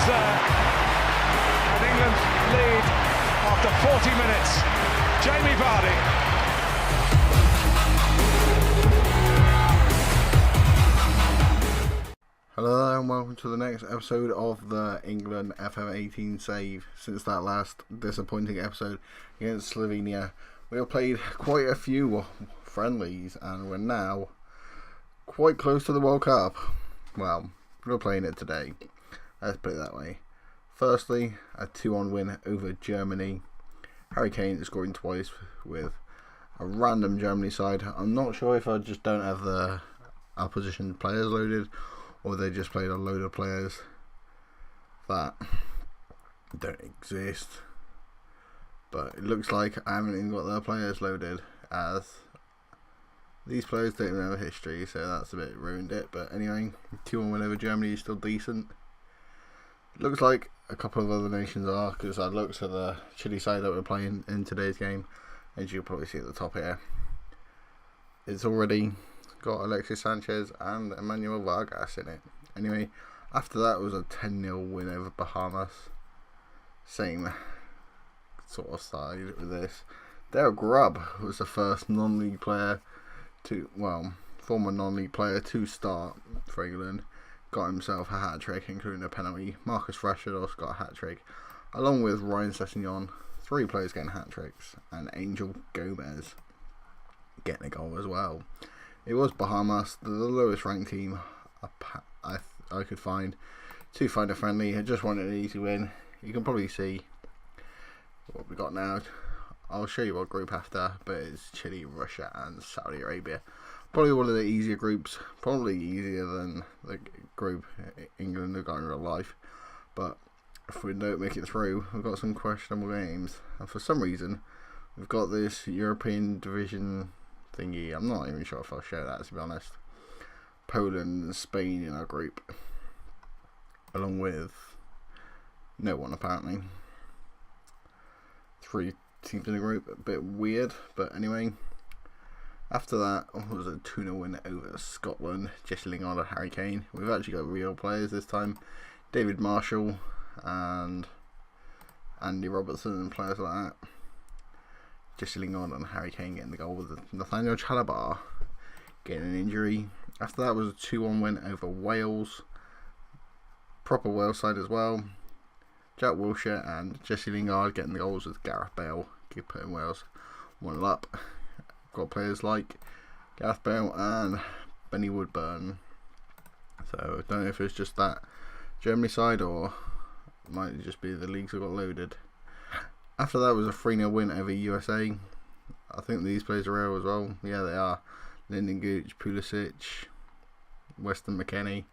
is there, and England lead after 40 minutes. Jamie Vardy. Hello and welcome to the next episode of the England FM18 save. Since that last disappointing episode against Slovenia, we have played quite a few friendlies and we're now quite close to the World Cup. Well, we're playing it today, let's put it that way. Firstly, a 2-1 win over Germany. Harry Kane is scoring twice with a random Germany side. I'm not sure if I just don't have the opposition players loaded, or they just played a load of players that don't exist. But it looks like I haven't even got their players loaded, as these players don't even have a history, so that's a bit ruined it. But anyway, 2-1 win over Germany is still decent. It looks like a couple of other nations are, because I looked at the Chile side that we're playing in today's game, as you'll probably see at the top here. It's already got Alexis Sanchez and Emmanuel Vargas in it. Anyway, after that was a 10-0 win over Bahamas. Same sort of side with this. Dale Grubb was the first non-league player to, former non-league player to start for England. Got himself a hat-trick, including a penalty. Marcus Rashford also got a hat-trick, along with Ryan Sessegnon. 3 players getting hat-tricks, and Angel Gomez getting a goal as well. It was Bahamas, the lowest ranked team I could find to find a friendly. I just wanted an easy win. You can probably see what we got now. I'll show you what group after, but it's Chile, Russia and Saudi Arabia. Probably one of the easier groups, probably easier than the group England have got in real life. But if we don't make it through, we've got some questionable games. And for some reason, we've got this European division thingy. I'm not even sure if I'll show that, to be honest. Poland and Spain in our group, along with no one apparently. 3 teams in the group, a bit weird, but anyway. After that was a 2-0 win over Scotland. Jesse Lingard and Harry Kane. We've actually got real players this time. David Marshall and Andy Robertson and players like that. Jesse Lingard and Harry Kane getting the goal, with Nathaniel Chalabar getting an injury. After that was a 2-1 win over Wales. Proper Wales side as well. Jack Wilshere and Jesse Lingard getting the goals, with Gareth Bale putting Wales 1-0 up. Got players like Gareth Bale and Benny Woodburn. So I don't know if it's just that Germany side, or it might just be the leagues that got loaded. After that was a 3-0 win over USA. I think these players are real as well. Yeah, they are. Lyndon Gooch, Pulisic, Weston McKennie.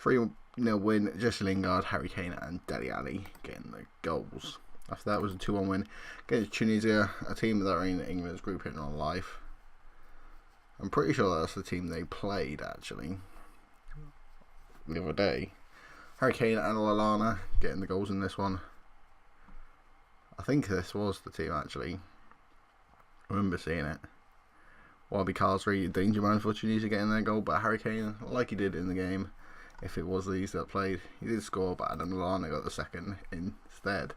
3-0 win, Jesse Lingard, Harry Kane and Dele Alli getting the goals. After that was a 2-1 win against Tunisia, a team that are in England's group in real life. I'm pretty sure that's the team they played actually the other day. Harry Kane and Lallana getting the goals in this one. I think this was the team actually. I remember seeing it. Wabi Khazri, danger man for Tunisia getting their goal, but Harry Kane, like he did in the game, if it was these that played, he did score, but Adam Lallana got the second instead.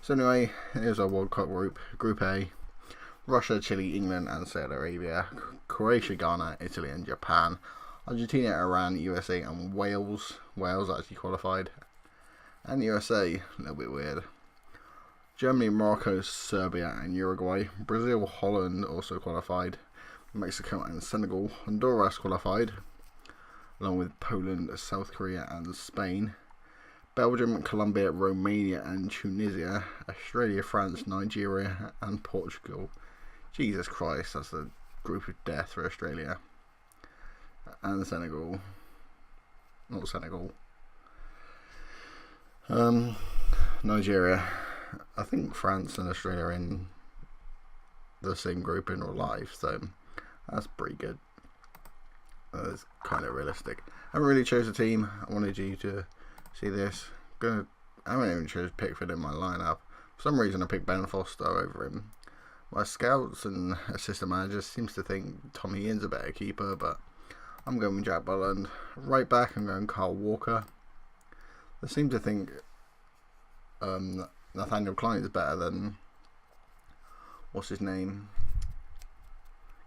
So anyway, here's our World Cup group. Group A: Russia, Chile, England and Saudi Arabia. Croatia, Ghana, Italy and Japan. Argentina, Iran, USA and Wales. Wales actually qualified. And USA, a little bit weird. Germany, Morocco, Serbia and Uruguay. Brazil, Holland also qualified. Mexico and Senegal. Honduras qualified, along with Poland, South Korea and Spain. Belgium, Colombia, Romania and Tunisia. Australia, France, Nigeria and Portugal. Jesus Christ, that's a group of death for Australia. And Senegal. Not Senegal. Nigeria. I think France and Australia are in the same group in real life, so that's pretty good. That's kind of realistic. I haven't really chose a team. I wanted you to see this. I haven't even chose Pickford in my lineup. For some reason I picked Ben Foster over him. My scouts and assistant managers seems to think Tommy Ian's a better keeper, but I'm going with Jack Butland. Right back I'm going Kyle Walker. They seem to think Nathaniel Klein is better than what's his name,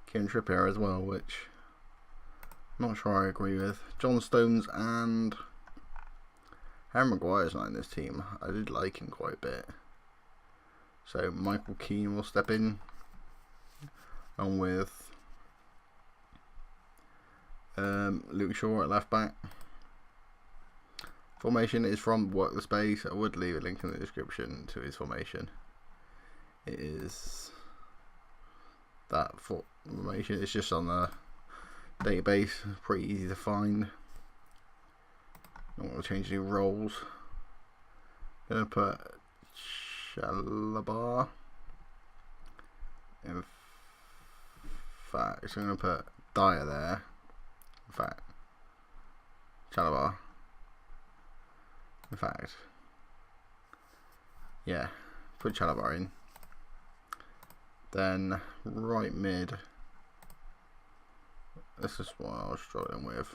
Kieran Trippier as well, which I'm not sure I agree with. John Stones and Harry Maguire's not in this team. I did like him quite a bit. So Michael Keane will step in, and with Luke Shaw at left back. Formation is from Work the Space. I would leave a link in the description to his formation. It is that formation. It's just on the database. Pretty easy to find. Don't want to change any roles. Gonna put Chalabar. In fact, I'm gonna put Dyer there. In fact, Chalabar. In fact, yeah, put Chalabar in. Then right mid. This is what I was struggling with.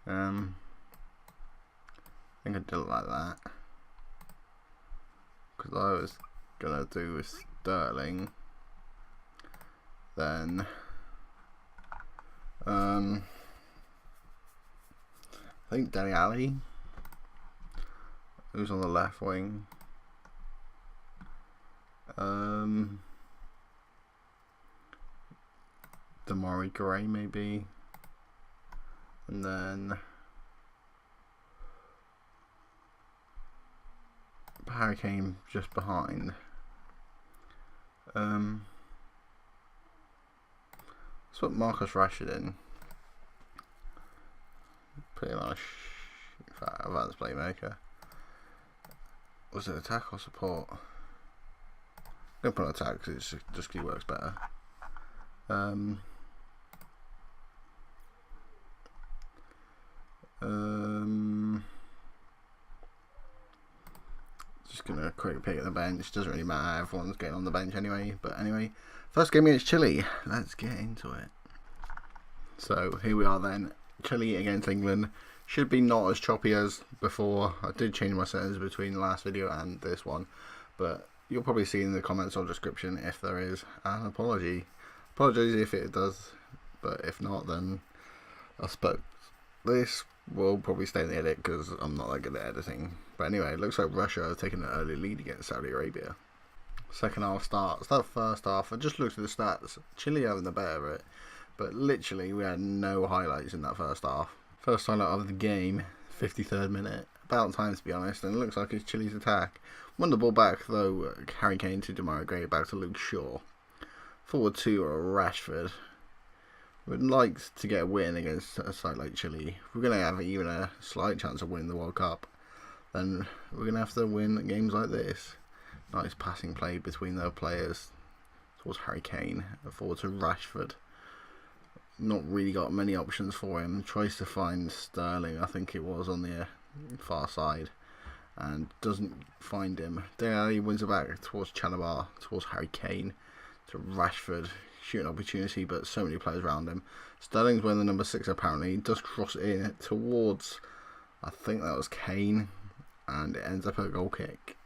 I think I did it like that because I was gonna do with Sterling. Then I think Dele Alli, who's on the left wing. Damari Gray maybe, and then Harry Kane just behind. Let's put Marcus Rashford in. Pretty much advanced playmaker. Was it attack or support? I'm gonna put attack because it just works better. Just gonna quick pick at the bench. Doesn't really matter. Everyone's getting on the bench anyway. But anyway, first game against Chile. Let's get into it. So here we are then. Chile against England. Should be not as choppy as before. I did change my settings between the last video and this one, but you'll probably see in the comments or description if there is an apologies if it does, but if not, then I suppose this will probably stay in the edit because I'm not that good at editing. But anyway, it looks like Russia have taken an early lead against Saudi Arabia. Second half starts. That first half, I just looked at the stats. Chile having the better of it, but literally we had no highlights in that first half. First highlight of the game, 53rd minute. About time to be honest, and it looks like it's Chile's attack. Won the ball back though, Harry Kane to Damari Gray, back to Luke Shaw. Forward to Rashford. We'd like to get a win against a side like Chile. If we're going to have even a slight chance of winning the World Cup, then we're going to have to win games like this. Nice passing play between their players towards Harry Kane. Forward to Rashford. Not really got many options for him. Tries to find Sterling, I think it was, on the far side, and doesn't find him. Dele Alli wins it back towards Chalabar, towards Harry Kane, to Rashford. Shooting opportunity, but so many players around him. Sterling's wearing the number 6 apparently. He does cross it in towards, I think that was Kane, and it ends up a goal kick.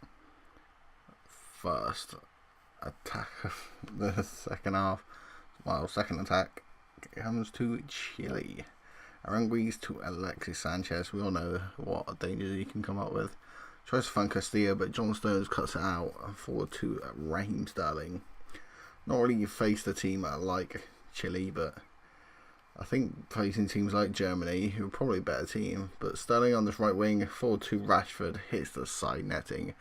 First attack of the second half. Well, second attack comes to Chile. Aranguiz to Alexis Sanchez. We all know what dangers he can come up with. Tries to find Castilla, but John Stones cuts it out. Forward to Raheem Sterling. Not really faced a team like Chile, but I think facing teams like Germany, who are probably a better team. But Sterling on this right wing, forward to Rashford, hits the side netting.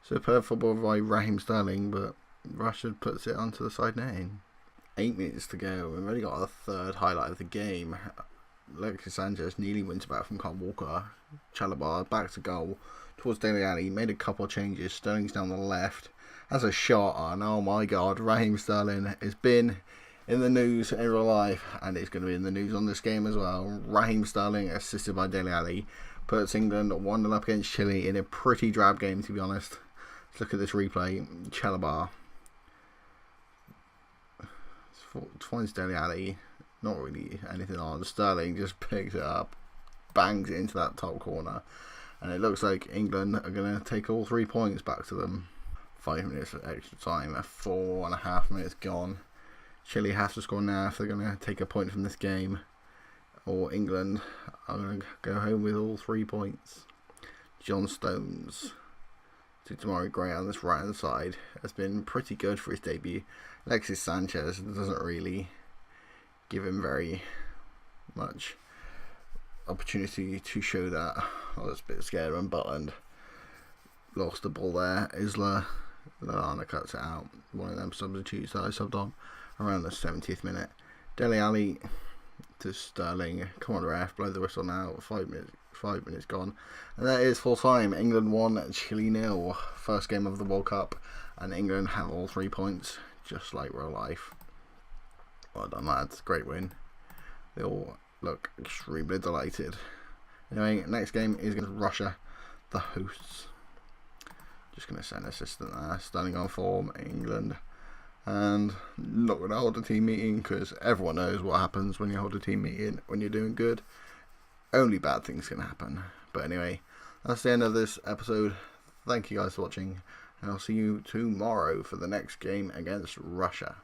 Superb football by Raheem Sterling, but Rashford puts it onto the side netting. 8 minutes to go. We've already got our third highlight of the game. Alexis Sanchez nearly wins back from Kyle Walker. Chalabar back to goal towards Dele Alli. Made a couple of changes. Sterling's down the left. Has a shot on. Oh my god, Raheem Sterling has been in the news in real life, and it's going to be in the news on this game as well. Raheem Sterling, assisted by Dele Alli, puts England 1-0 up against Chile in a pretty drab game, to be honest. Let's look at this replay. Chalabar finds Dele Alli. Not really anything on. Sterling just picks it up. bangs it into that top corner. And it looks like England are going to take all 3 points back to them. 5 minutes of extra time, 4.5 minutes gone. Chile have to score now if they're going to take a point from this game. Or England are going to go home with all 3 points. John Stones to Tamari Gray on this right hand side has been pretty good for his debut. Alexis Sanchez doesn't really give him very much opportunity to show that. I was a bit scared when Butland lost the ball there. Isla Lallana cuts it out. One of them substitutes that I subbed on around the 70th minute. Dele Alli to Sterling. Come on, ref, blow the whistle now. 5 minutes gone. And that is full time. England 1, Chile 0. First game of the World Cup. And England have all 3 points, just like real life. Well done, lads. Great win. They all look extremely delighted. Anyway, next game is against Russia, the hosts. Just going to send assistant there. Standing on form, England. And not going to hold a team meeting because everyone knows what happens when you hold a team meeting when you're doing good. Only bad things can happen. But anyway, that's the end of this episode. Thank you guys for watching. And I'll see you tomorrow for the next game against Russia.